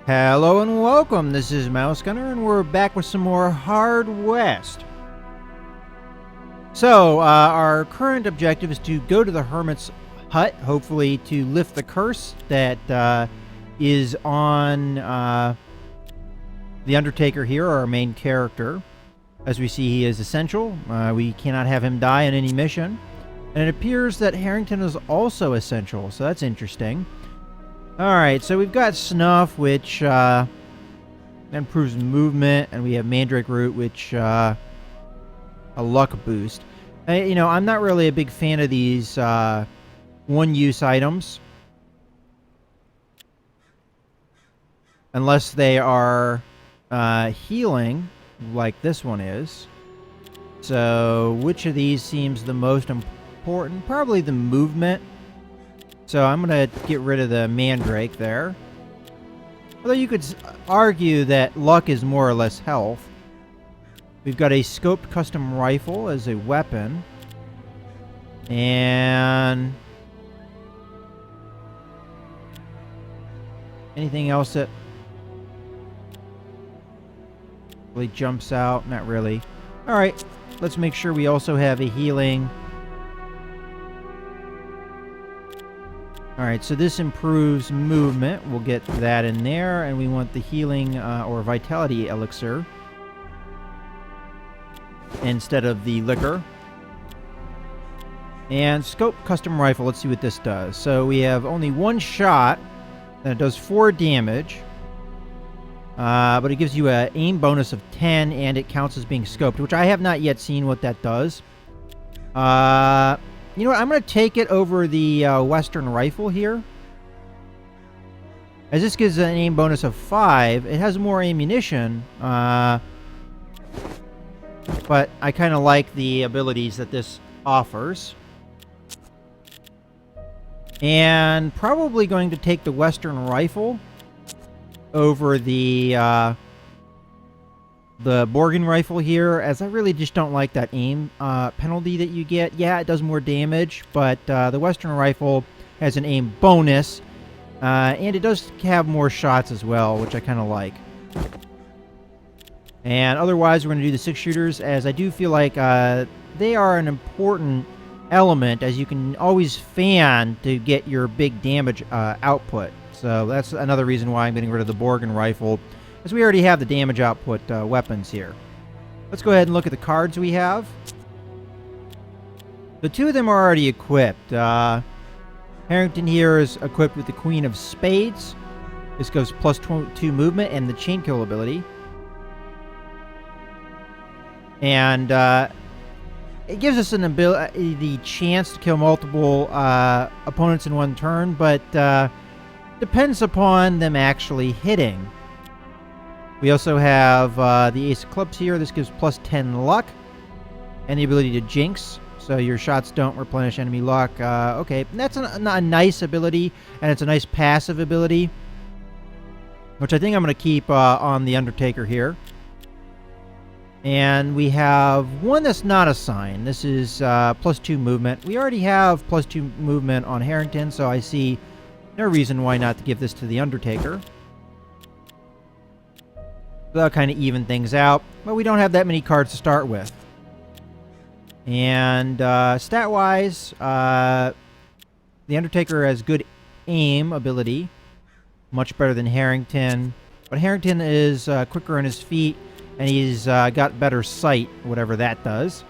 Hello and welcome, this is Mouse Gunner, and we're back with some more Hard West. So, our current objective is to go to the Hermit's hut, hopefully to lift the curse that is on the Undertaker here, our main character. As we see, he is essential. We cannot have him die on any mission. And it appears that Harrington is also essential, so that's interesting. Alright, so we've got Snuff, which improves movement, and we have Mandrake Root, which a luck boost. I'm not really a big fan of these one-use items. Unless they are healing, like this one is. So, which of these seems the most important? Probably the movement. So I'm going to get rid of the Mandrake there. Although you could argue that luck is more or less health. We've got a scoped custom rifle as a weapon. And anything else that really jumps out? Not really. Alright, let's make sure we also have a healing. Alright, so this improves movement. We'll get that in there, and we want the healing or vitality elixir instead of the liquor. And scope custom rifle, let's see what this does. So we have only one shot, and it does 4 damage. But it gives you an aim bonus of 10, and it counts as being scoped, which I have not yet seen what that does. You know what? I'm going to take it over the Western rifle here. As this gives an aim bonus of 5. It has more ammunition. But I kind of like the abilities that this offers. And probably going to take the Western rifle over the Borgen rifle here, as I really just don't like that aim penalty that you get. Yeah, it does more damage, but the Western rifle has an aim bonus, and it does have more shots as well, which I kind of like. And otherwise, we're going to do the 6-shooters, as I do feel like they are an important element, as you can always fan to get your big damage output. So that's another reason why I'm getting rid of the Borgen rifle, as we already have the damage output weapons here. Let's go ahead and look at the cards we have. The 2 of them are already equipped. Harrington here is equipped with the Queen of Spades. This goes plus 2 movement and the chain kill ability. And it gives us the chance to kill multiple opponents in one turn, but depends upon them actually hitting. We also have the Ace of Clubs here. This gives plus 10 luck and the ability to jinx, so your shots don't replenish enemy luck. Okay, that's a nice ability, and it's a nice passive ability, which I think I'm going to keep on the Undertaker here. And we have one that's not assigned. This is plus 2 movement. We already have plus 2 movement on Harrington, so I see no reason why not to give this to the Undertaker. That'll kind of even things out, but we don't have that many cards to start with. And stat-wise, the Undertaker has good aim ability, much better than Harrington. But Harrington is quicker on his feet, and he's got better sight, whatever that does.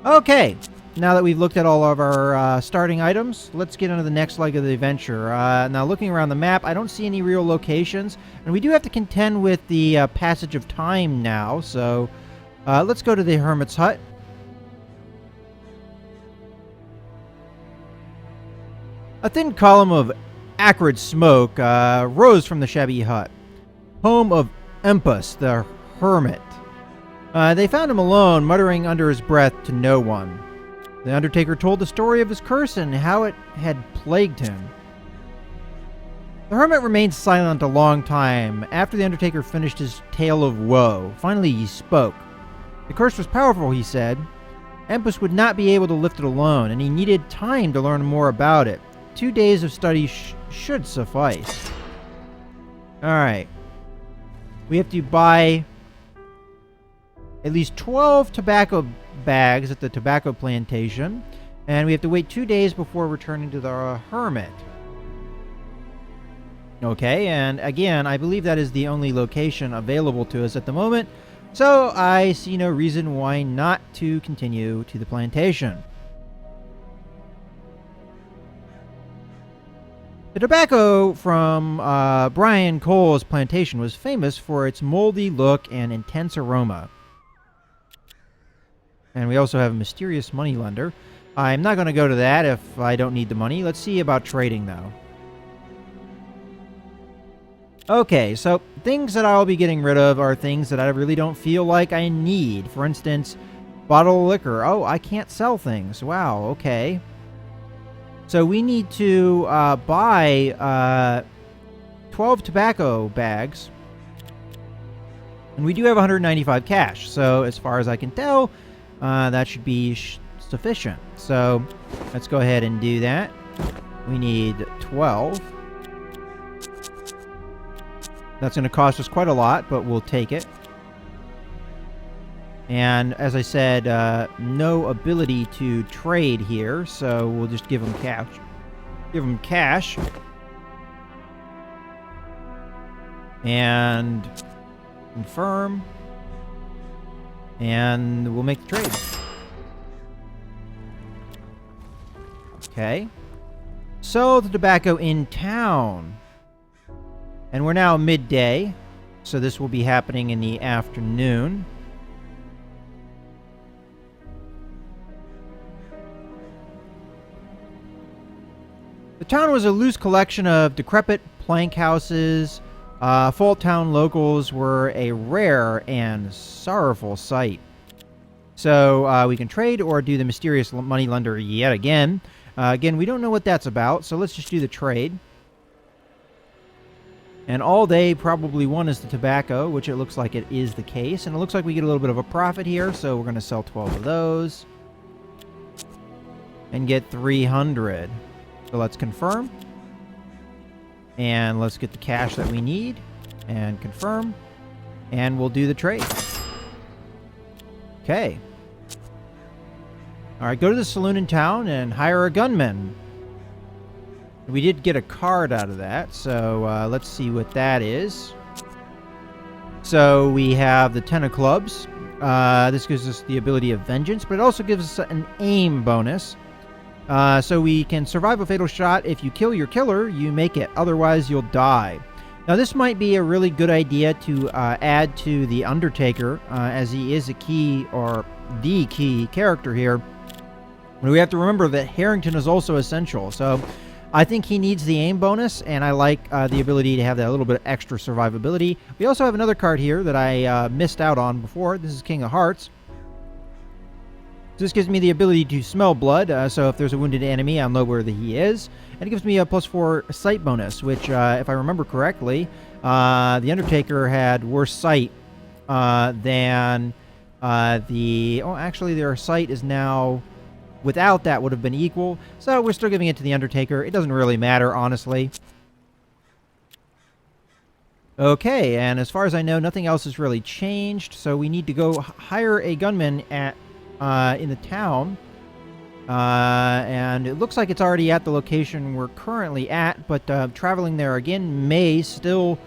Okay, now that we've looked at all of our starting items, let's get into the next leg of the adventure. Now, looking around the map, I don't see any real locations, and we do have to contend with the passage of time now, so let's go to the Hermit's hut. A thin column of acrid smoke rose from the shabby hut, home of Empus, the Hermit. They found him alone, muttering under his breath to no one. The Undertaker told the story of his curse and how it had plagued him. The Hermit remained silent a long time. After the Undertaker finished his tale of woe, finally he spoke. The curse was powerful, he said. Empus would not be able to lift it alone, and he needed time to learn more about it. 2 days of study should suffice. Alright. We have to buy at least 12 tobacco bags at the tobacco plantation. And we have to wait 2 days before returning to the hermit. Okay, and again, I believe that is the only location available to us at the moment. So I see no reason why not to continue to the plantation. The tobacco from Brian Cole's plantation was famous for its moldy look and intense aroma. And we also have a mysterious moneylender. I'm not going to go to that if I don't need the money. Let's see about trading, though. Okay, so things that I'll be getting rid of are things that I really don't feel like I need. For instance, bottle of liquor. Oh, I can't sell things. Wow, okay. So we need to buy 12 tobacco bags. And we do have 195 cash. So as far as I can tell, that should be sufficient. So let's go ahead and do that. We need 12. That's going to cost us quite a lot, but we'll take it. And as I said, no ability to trade here, so we'll just give them cash. Give them cash. And confirm. And we'll make the trade. Okay. Sell the tobacco in town. And we're now midday, so this will be happening in the afternoon. The town was a loose collection of decrepit plank houses. Fault Town locals were a rare and sorrowful sight. So we can trade or do the mysterious moneylender yet again. Again, we don't know what that's about, so let's just do the trade. And all they probably want is the tobacco, which it looks like it is the case. And it looks like we get a little bit of a profit here, so we're going to sell 12 of those. And get 300. So let's confirm. And let's get the cash that we need. And confirm. And we'll do the trade. Okay. Alright, go to the saloon in town and hire a gunman. We did get a card out of that, so let's see what that is. So we have the 10 of clubs. This gives us the ability of vengeance, but it also gives us an aim bonus. So we can survive a fatal shot. If you kill your killer, you make it. Otherwise, you'll die. Now, this might be a really good idea to add to the Undertaker, as he is a key, or the key character here. We have to remember that Harrington is also essential, so I think he needs the aim bonus, and I like the ability to have that little bit of extra survivability. We also have another card here that I missed out on before. This is King of Hearts. This gives me the ability to smell blood, so if there's a wounded enemy, I'll know where he is. And it gives me a +4 sight bonus, which, if I remember correctly, the Undertaker had worse sight than the... Oh, actually, their sight is now... Without that would have been equal. So we're still giving it to the Undertaker. It doesn't really matter, honestly. Okay, and as far as I know, nothing else has really changed. So we need to go hire a gunman at in the town. And it looks like it's already at the location we're currently at. But traveling there again may still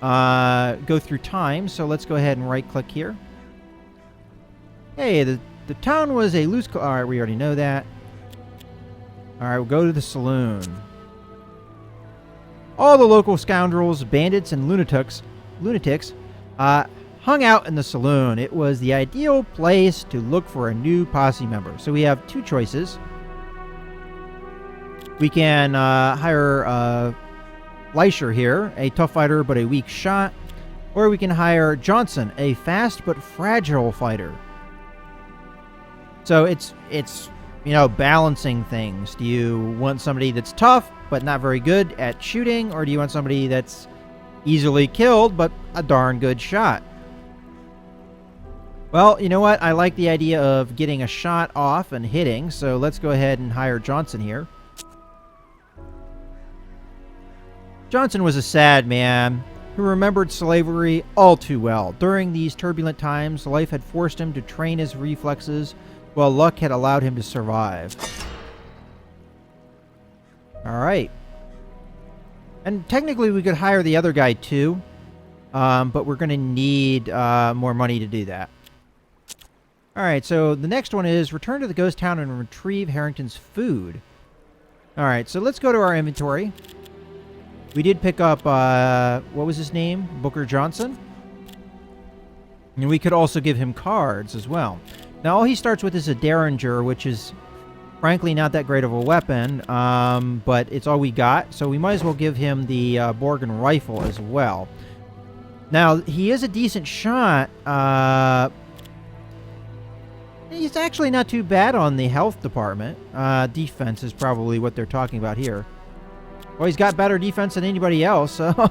go through time. So let's go ahead and right-click here. Hey, the town was a loose... Alright, we already know that. Alright, we'll go to the saloon. All the local scoundrels, bandits, and lunatics hung out in the saloon. It was the ideal place to look for a new posse member. So we have two choices. We can hire Leisure here, a tough fighter but a weak shot. Or we can hire Johnson, a fast but fragile fighter. So it's you know, balancing things. Do you want somebody that's tough but not very good at shooting, or do you want somebody that's easily killed but a darn good shot? Well, you know what? I like the idea of getting a shot off and hitting, so let's go ahead and hire Johnson here. Johnson was a sad man. who remembered slavery all too well. During these turbulent times, life had forced him to train his reflexes, while luck had allowed him to survive. Alright. And technically we could hire the other guy too, but we're going to need more money to do that. Alright, so the next one is return to the ghost town and retrieve Harrington's food. Alright, so let's go to our inventory. We did pick up, what was his name? Booker Johnson. And we could also give him cards as well. Now, all he starts with is a Derringer, which is frankly not that great of a weapon, but it's all we got. So we might as well give him the Borgen rifle as well. Now, he is a decent shot. He's actually not too bad on the health department. Defense is probably what they're talking about here. Well, he's got better defense than anybody else, so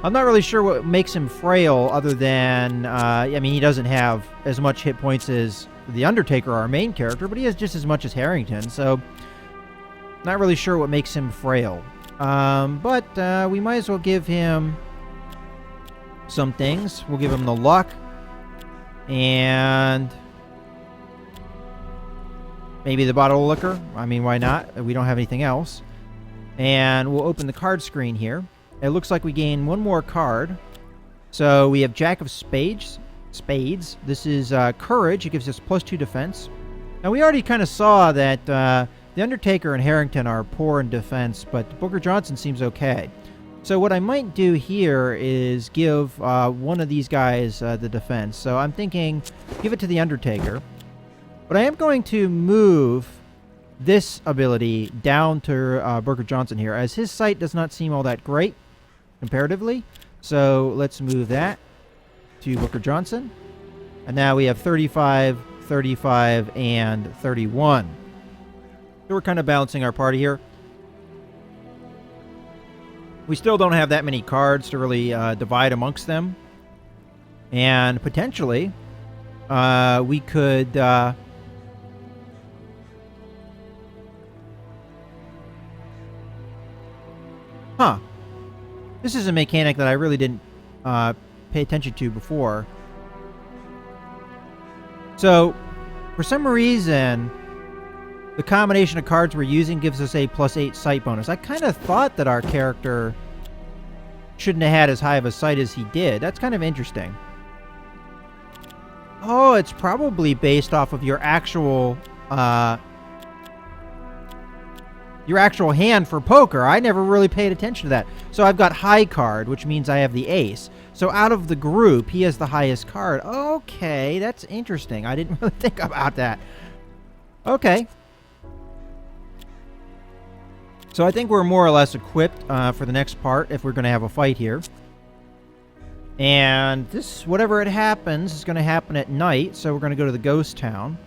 I'm not really sure what makes him frail other than, I mean, he doesn't have as much hit points as The Undertaker, our main character, but he has just as much as Harrington, so not really sure what makes him frail. But we might as well give him some things. We'll give him the luck, and maybe the bottle of liquor. I mean, why not? We don't have anything else. And we'll open the card screen here. It looks like we gain one more card. So we have Jack of Spades. This is Courage. It gives us +2 defense. Now, we already kind of saw that The Undertaker and Harrington are poor in defense, but Booker Johnson seems okay. So what I might do here is give one of these guys the defense. So I'm thinking give it to The Undertaker. But I am going to move this ability down to Booker Johnson here, as his sight does not seem all that great comparatively. So let's move that to Booker Johnson. And now we have 35, 35, and 31. So we're kind of balancing our party here. We still don't have that many cards to really divide amongst them. And potentially, we could... This is a mechanic that I really didn't pay attention to before. So, for some reason, the combination of cards we're using gives us a +8 sight bonus. I kind of thought that our character shouldn't have had as high of a sight as he did. That's kind of interesting. Oh, it's probably based off of your actual hand for poker. I never really paid attention to that. So I've got high card, which means I have the ace. So out of the group, he has the highest card. Okay, that's interesting. I didn't really think about that. Okay. So I think we're more or less equipped for the next part if we're going to have a fight here. And this, whatever it happens, is going to happen at night. So we're going to go to the ghost town.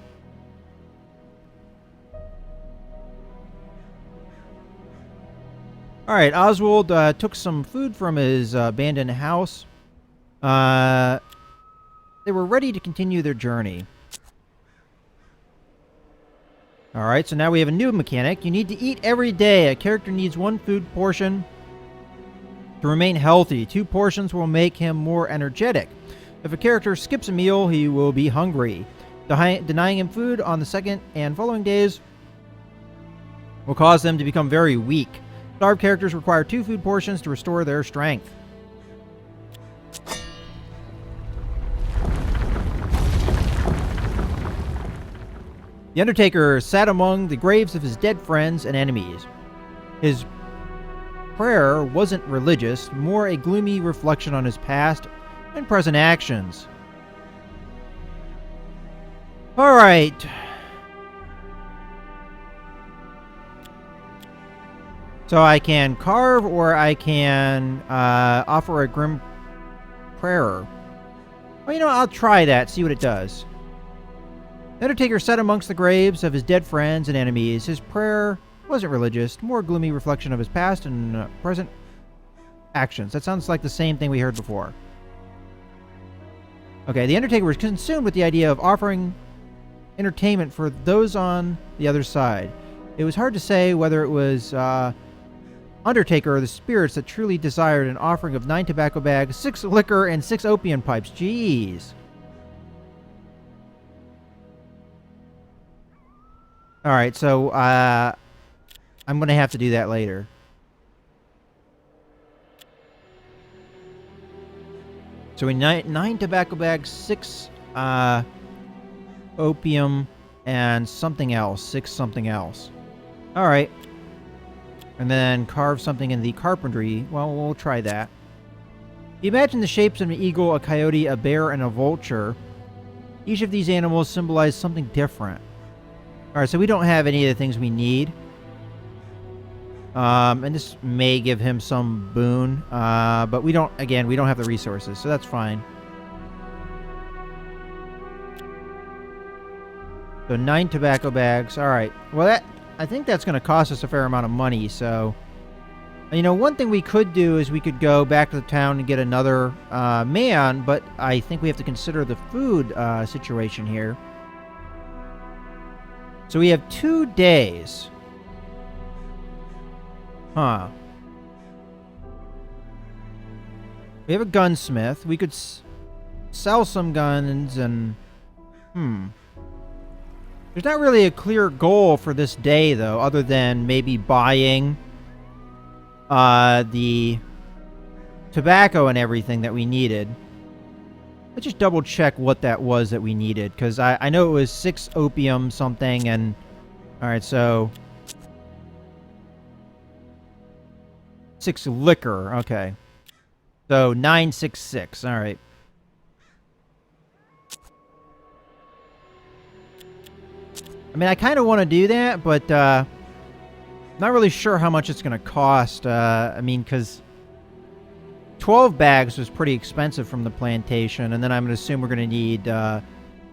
All right, Oswald took some food from his abandoned house. They were ready to continue their journey. All right, so now we have a new mechanic. You need to eat every day. A character needs 1 food portion to remain healthy. 2 portions will make him more energetic. If a character skips a meal, he will be hungry. Denying him food on the second and following days will cause them to become very weak. Starved characters require 2 food portions to restore their strength. The Undertaker sat among the graves of his dead friends and enemies. His prayer wasn't religious, more a gloomy reflection on his past and present actions. All right. So I can carve, or I can offer a grim prayer. Well, you know, I'll try that, see what it does. The Undertaker sat amongst the graves of his dead friends and enemies. His prayer wasn't religious, more gloomy reflection of his past and present actions. That sounds like the same thing we heard before. Okay, the Undertaker was consumed with the idea of offering entertainment for those on the other side. It was hard to say whether it was Undertaker are the spirits that truly desired an offering of 9 tobacco bags, 6 liquor, and 6 opium pipes. Jeez. Alright, so, I'm gonna have to do that later. So we need 9 tobacco bags, 6, opium, and something else. 6 something else. Alright. And then carve something in the carpentry. Well, we'll try that. Imagine the shapes of an eagle, a coyote, a bear, and a vulture. Each of these animals symbolize something different. Alright, so we don't have any of the things we need. And this may give him some boon. But we don't have the resources, so that's fine. So 9 tobacco bags. Alright. Well, I think that's going to cost us a fair amount of money, so... You know, one thing we could do is we could go back to the town and get another man, but I think we have to consider the food situation here. So we have 2 days. Huh. We have a gunsmith. We could sell some guns and... There's not really a clear goal for this day, though, other than maybe buying the tobacco and everything that we needed. Let's just double check what that was that we needed, because I know it was 6 opium something, and... Alright, so... 6 liquor, okay. So, 966, alright. I mean, I kind of want to do that, but, not really sure how much it's going to cost. I mean, because 12 bags was pretty expensive from the plantation, and then I'm going to assume we're going to need,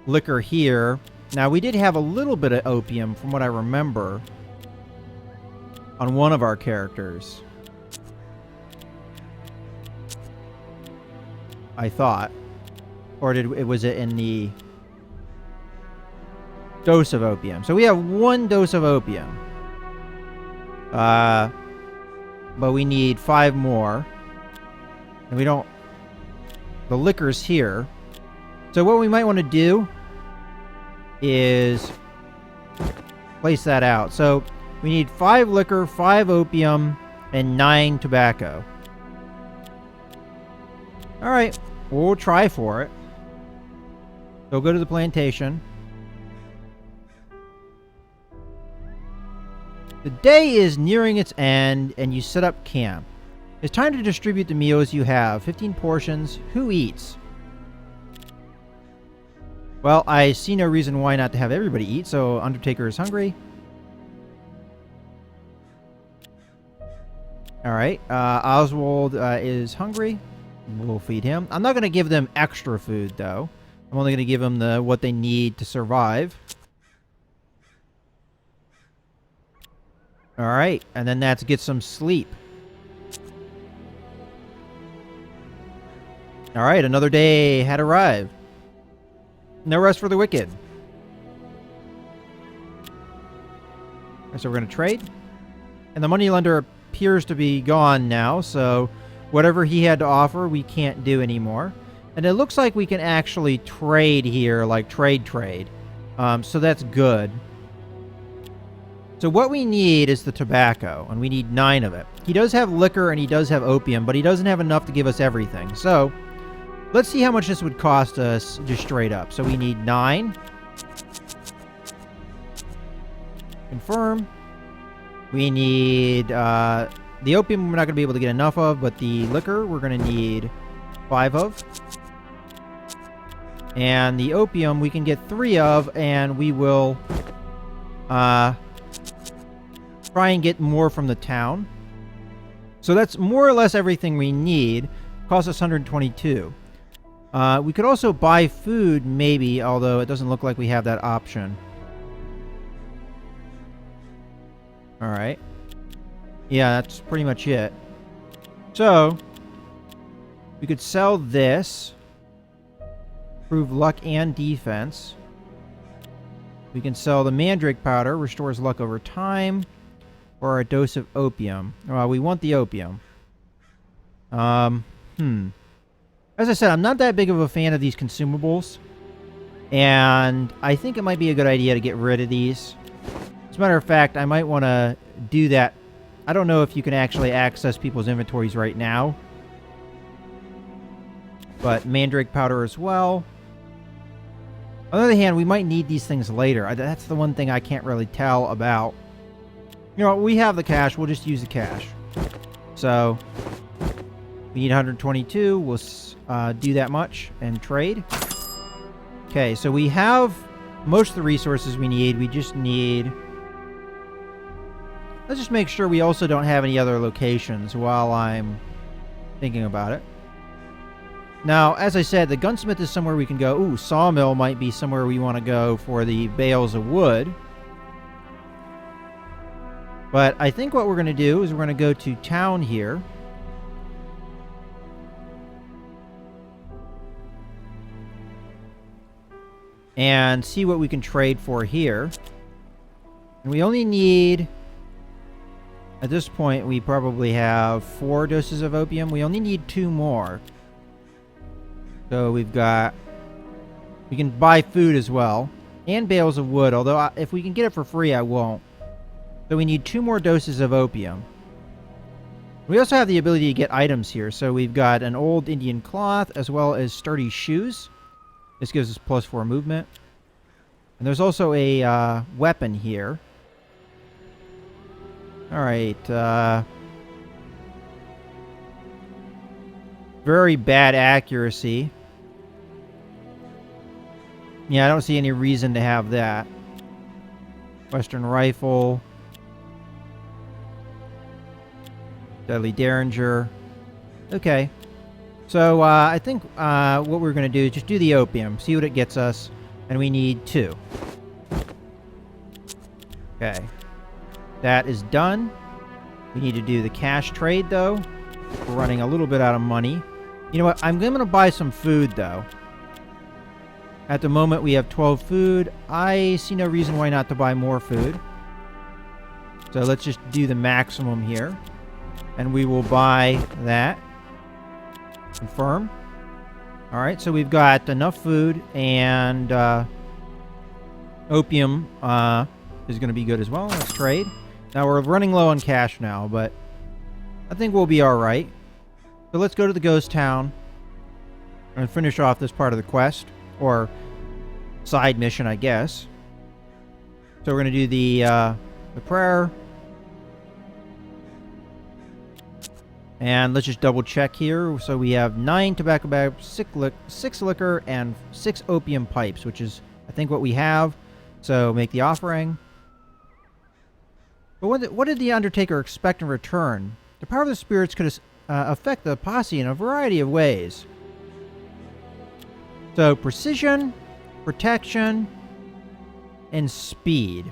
liquor here. Now, we did have a little bit of opium, from what I remember, on one of our characters. I thought. Or was it in the dose of opium? So we have 1 dose of opium. But we need 5 more. And we don't... The liquor's here. So what we might want to do is place that out. So we need 5 liquor, 5 opium, and 9 tobacco. Alright, we'll try for it. So go to the plantation. The day is nearing its end, and you set up camp. It's time to distribute the meals you have. 15 portions. Who eats? Well, I see no reason why not to have everybody eat, so Undertaker is hungry. Alright, Oswald is hungry. We'll feed him. I'm not going to give them extra food, though. I'm only going to give them what they need to survive. Alright, and then that's get some sleep. Alright, another day had arrived. No rest for the wicked. So we're going to trade. And the moneylender appears to be gone now, so whatever he had to offer, we can't do anymore. And it looks like we can actually trade here, like trade. So that's good. So what we need is the tobacco, and we need 9 of it. He does have liquor and he does have opium, but he doesn't have enough to give us everything. So let's see how much this would cost us just straight up. So we need 9. Confirm. We need the opium we're not going to be able to get enough of, but the liquor we're going to need 5 of. And the opium we can get 3 of, and we will try and get more from the town. So that's more or less everything we need. Costs us 122. We could also buy food, maybe, although it doesn't look like we have that option. Alright. Yeah, that's pretty much it. So, we could sell this. Improve luck and defense. We can sell the mandrake powder, restores luck over time. or a dose of opium? Well, we want the opium. As I said, I'm not that big of a fan of these consumables. And I think it might be a good idea to get rid of these. As a matter of fact, I might want to do that. I don't know if you can actually access people's inventories right now. But mandrake powder as well. On the other hand, we might need these things later. That's the one thing I can't really tell about. You know, we have the cash. We'll just use the cash. So, we need 122. We'll do that much and trade. Okay, so we have most of the resources we need. We just need... Let's just make sure we also don't have any other locations while I'm thinking about it. Now, as I said, the gunsmith is somewhere we can go. Ooh, sawmill might be somewhere we want to go for the bales of wood. But I think what we're going to do is we're going to go to town here. And see what we can trade for here. And we only need... At this point, we probably have 4 doses of opium. We only need 2 more. So we've got... We can buy food as well. And bales of wood, although if we can get it for free, I won't. So we need 2 more doses of opium. We also have the ability to get items here. So we've got an old Indian cloth as well as sturdy shoes. This gives us +4 movement. And there's also a weapon here. Alright, very bad accuracy. Yeah, I don't see any reason to have that. Western rifle. Deadly Derringer. Okay. So, I think what we're going to do is just do the opium. See what it gets us. And we need 2. Okay. That is done. We need to do the cash trade, though. We're running a little bit out of money. You know what? I'm going to buy some food, though. At the moment, we have 12 food. I see no reason why not to buy more food. So let's just do the maximum here. And we will buy that. Confirm. Alright, so we've got enough food. And opium is going to be good as well. Let's trade. Now, we're running low on cash now, but I think we'll be alright. So let's go to the ghost town and finish off this part of the quest. Or side mission, I guess. So we're going to do the prayer. And let's just double check here. So we have 9 tobacco bags, 6 liquor, and 6 opium pipes, which is, I think, what we have. So make the offering. But what did the Undertaker expect in return? The power of the spirits could affect the posse in a variety of ways. So, precision, protection, and speed.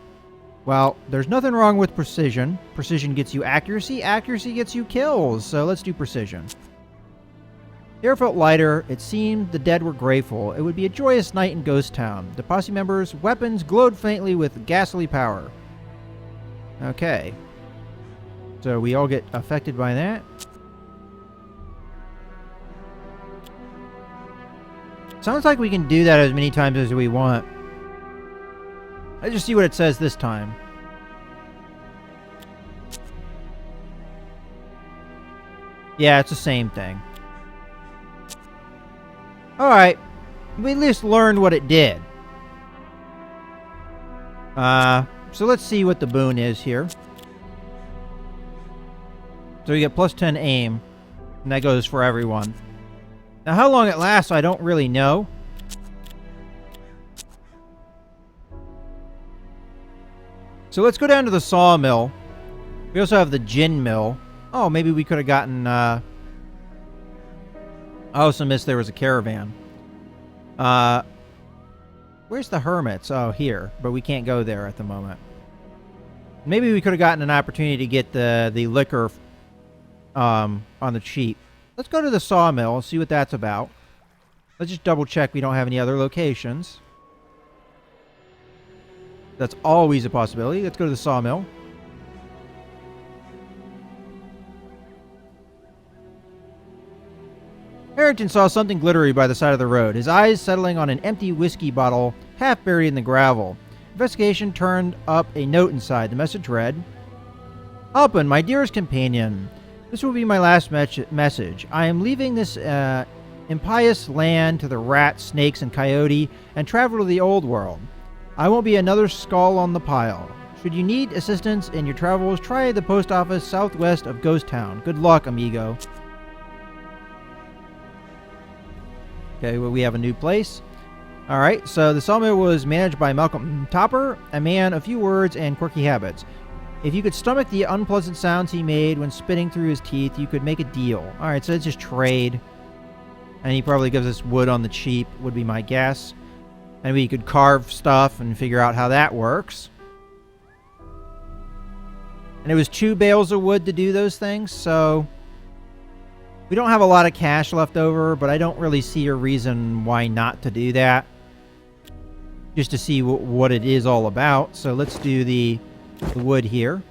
Well, there's nothing wrong with precision. Precision gets you accuracy. Accuracy gets you kills. So, let's do precision. The air felt lighter. It seemed the dead were grateful. It would be a joyous night in Ghost Town. The posse members' weapons glowed faintly with ghastly power. Okay. So we all get affected by that. Sounds like we can do that as many times as we want. Let's just see what it says this time. Yeah, it's the same thing. Alright. We at least learned what it did. So let's see what the boon is here. So we get +10 aim. And that goes for everyone. Now how long it lasts, I don't really know. So let's go down to the sawmill. We also have the gin mill. Oh, maybe we could have gotten... I also missed there was a caravan. Where's the hermits? Oh, here. But we can't go there at the moment. Maybe we could have gotten an opportunity to get the liquor on the cheap. Let's go to the sawmill and see what that's about. Let's just double check we don't have any other locations. That's always a possibility. Let's go to the sawmill. Harrington saw something glittery by the side of the road, his eyes settling on an empty whiskey bottle half buried in the gravel. Investigation turned up a note inside. The message read, Alpin, my dearest companion, this will be my last message. I am leaving this impious land to the rat, snakes, and coyote and travel to the old world. I won't be another skull on the pile. Should you need assistance in your travels, try the post office southwest of Ghost Town. Good luck, amigo. Okay, well, we have a new place. All right, so the sawmill was managed by Malcolm Topper, a man of few words and quirky habits. If you could stomach the unpleasant sounds he made when spitting through his teeth, you could make a deal. All right, so it's just trade. And he probably gives us wood on the cheap, would be my guess. And we could carve stuff and figure out how that works. And it was 2 bales of wood to do those things, so we don't have a lot of cash left over, but I don't really see a reason why not to do that. Just to see what it is all about. So let's do the wood here.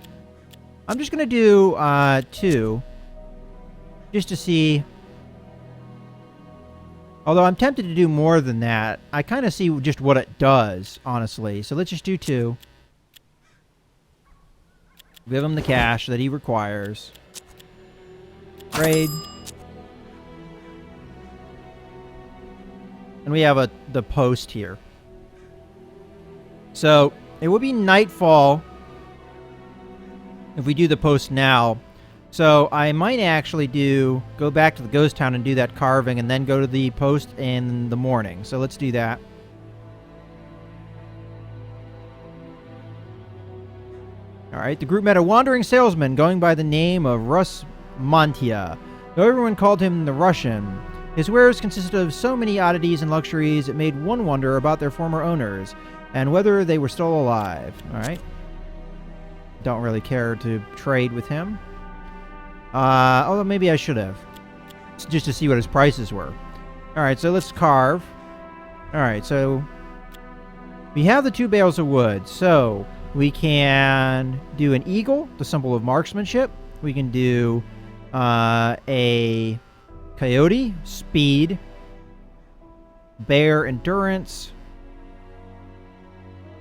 I'm just going to do 2. Just to see. Although I'm tempted to do more than that. I kind of see just what it does, honestly. So let's just do 2. Give him the cash that he requires. Trade. And we have the post here. So it will be nightfall if we do the post now. So I might actually go back to the ghost town and do that carving and then go to the post in the morning. So let's do that. All right, the group met a wandering salesman going by the name of Russ Montia. Though everyone called him the Russian, his wares consisted of so many oddities and luxuries it made one wonder about their former owners and whether they were still alive. All right. Don't really care to trade with him. Although maybe I should have. Just to see what his prices were. All right, so let's carve. All right, so we have the 2 bales of wood. So we can do an eagle, the symbol of marksmanship. We can do a coyote, speed, bear, endurance,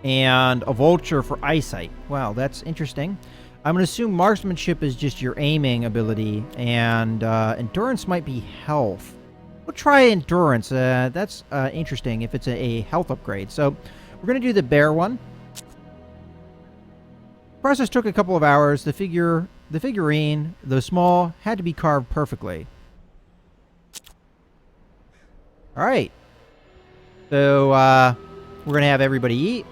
and a vulture for eyesight. Wow, that's interesting. I'm going to assume marksmanship is just your aiming ability, and endurance might be health. We'll try endurance. That's interesting if it's a health upgrade. So we're going to do the bear one. The process took a couple of hours. The figurine, though small, had to be carved perfectly. All right. So we're going to have everybody eat.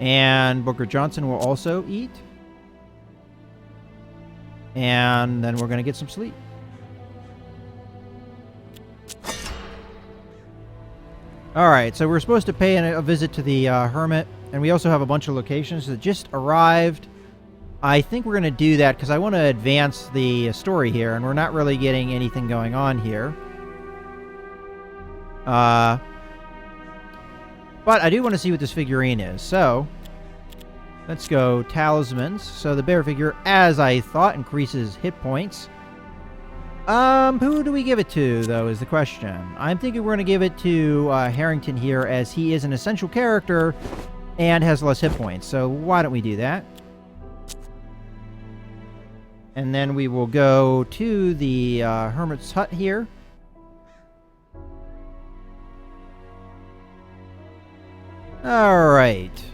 And Booker Johnson will also eat. And then we're going to get some sleep. Alright, so we're supposed to pay a visit to the hermit. And we also have a bunch of locations that just arrived. I think we're going to do that because I want to advance the story here. And we're not really getting anything going on here. But I do want to see what this figurine is. So, let's go talismans. So the bear figure, as I thought, increases hit points. Who do we give it to, though, is the question. I'm thinking we're going to give it to Harrington here, as he is an essential character and has less hit points. So why don't we do that? And then we will go to the hermit's hut here. Alright.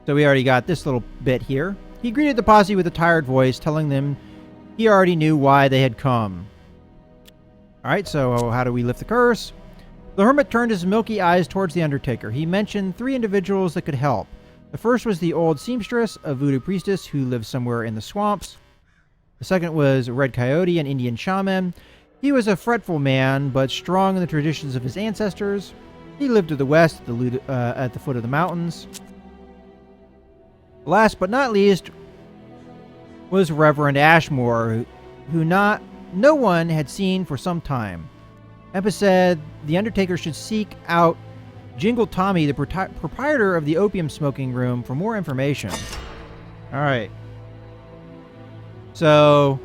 So we already got this little bit here. He greeted the posse with a tired voice, telling them he already knew why they had come. Alright, so how do we lift the curse? The hermit turned his milky eyes towards the Undertaker. He mentioned 3 individuals that could help. The first was the old seamstress, a voodoo priestess who lived somewhere in the swamps. The second was Red Coyote, an Indian shaman. He was a fretful man, but strong in the traditions of his ancestors. He lived to the west, at the foot of the mountains. Last but not least was Reverend Ashmore, who no one had seen for some time. Empa said the Undertaker should seek out Jingle Tommy, the proprietor of the opium smoking room, for more information. All right. So,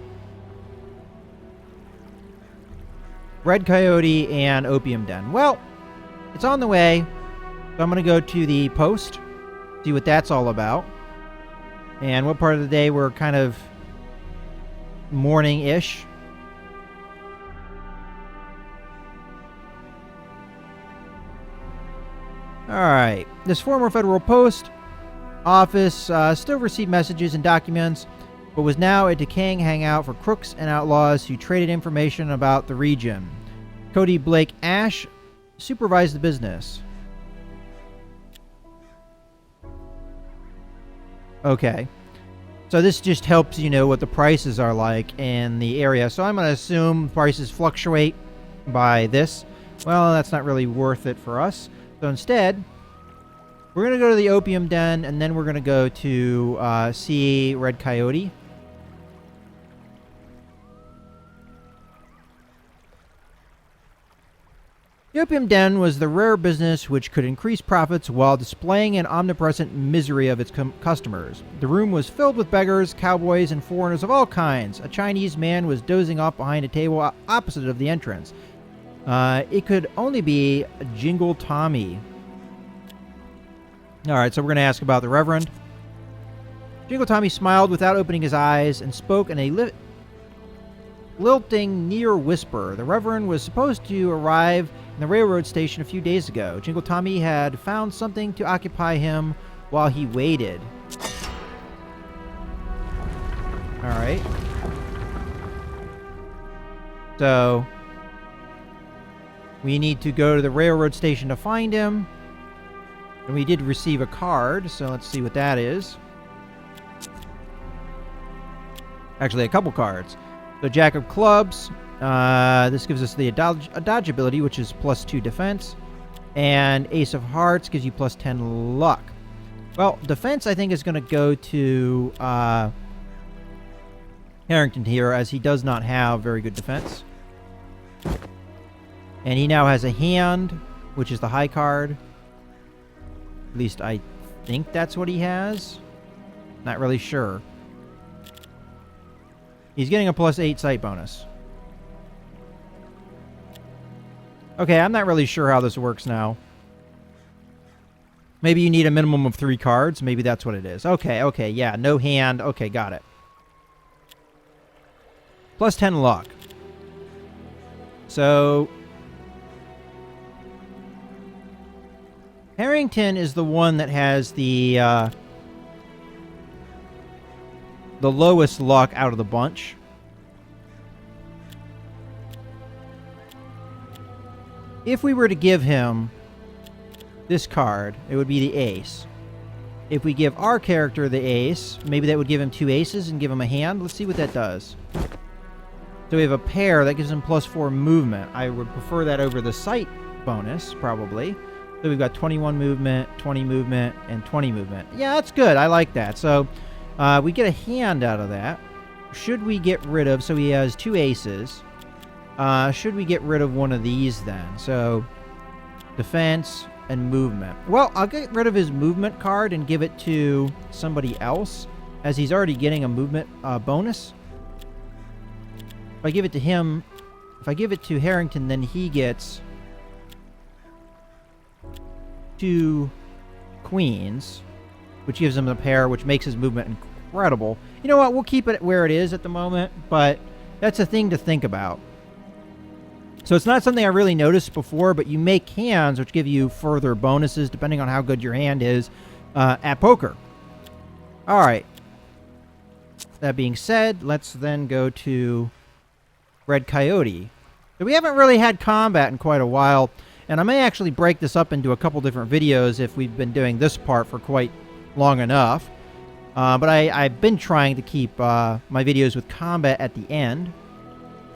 Red Coyote and Opium Den. Well, it's on the way. So I'm going to go to the post, see what that's all about, and what part of the day we're kind of morning-ish. Alright, this former federal post office still received messages and documents, but was now a decaying hangout for crooks and outlaws who traded information about the region. Cody Blake Ash supervised the business. Okay. So this just helps you know what the prices are like in the area. So I'm going to assume prices fluctuate by this. Well, that's not really worth it for us. So instead, we're going to go to the Opium Den, and then we're going to go to see Red Coyote. The Opium Den was the rare business which could increase profits while displaying an omnipresent misery of its customers. The room was filled with beggars, cowboys, and foreigners of all kinds. A Chinese man was dozing off behind a table opposite of the entrance. It could only be Jingle Tommy. Alright, so we're going to ask about the Reverend. Jingle Tommy smiled without opening his eyes and spoke in a lilting near whisper. The Reverend was supposed to arrive in the railroad station a few days ago. Jingle Tommy had found something to occupy him while he waited. Alright. So, we need to go to the railroad station to find him. And we did receive a card, so let's see what that is. Actually, a couple cards. So, Jack of Clubs. This gives us the dodge ability, which is +2 defense. And Ace of Hearts gives you +10 luck. Well, defense, I think, is going to go to Harrington here, as he does not have very good defense. And he now has a hand, which is the high card. At least I think that's what he has. Not really sure. He's getting a +8 sight bonus. Okay, I'm not really sure how this works now. Maybe you need a minimum of 3 cards. Maybe that's what it is. Okay, yeah, no hand. Okay, got it. +10 luck. So, Harrington is the one that has the lowest luck out of the bunch. If we were to give him this card, it would be the ace. If we give our character the ace, maybe that would give him 2 aces and give him a hand. Let's see what that does. So we have a pair that gives him +4 movement. I would prefer that over the sight bonus, probably. So we've got 21 movement, 20 movement, and 20 movement. Yeah, that's good. I like that. So we get a hand out of that. Should we get rid of... So he has 2 aces. Should we get rid of one of these then? So defense and movement. Well, I'll get rid of his movement card and give it to somebody else, as he's already getting a movement bonus. If I give it to him... If I give it to Harrington, then he gets 2 queens, which gives him a pair, which makes his movement incredible. You know what? We'll keep it where it is at the moment, but that's a thing to think about. So it's not something I really noticed before, but you make hands, which give you further bonuses depending on how good your hand is at poker. All right. That being said, let's then go to Red Coyote. So we haven't really had combat in quite a while. And I may actually break this up into a couple different videos if we've been doing this part for quite long enough. But I've been trying to keep my videos with combat at the end.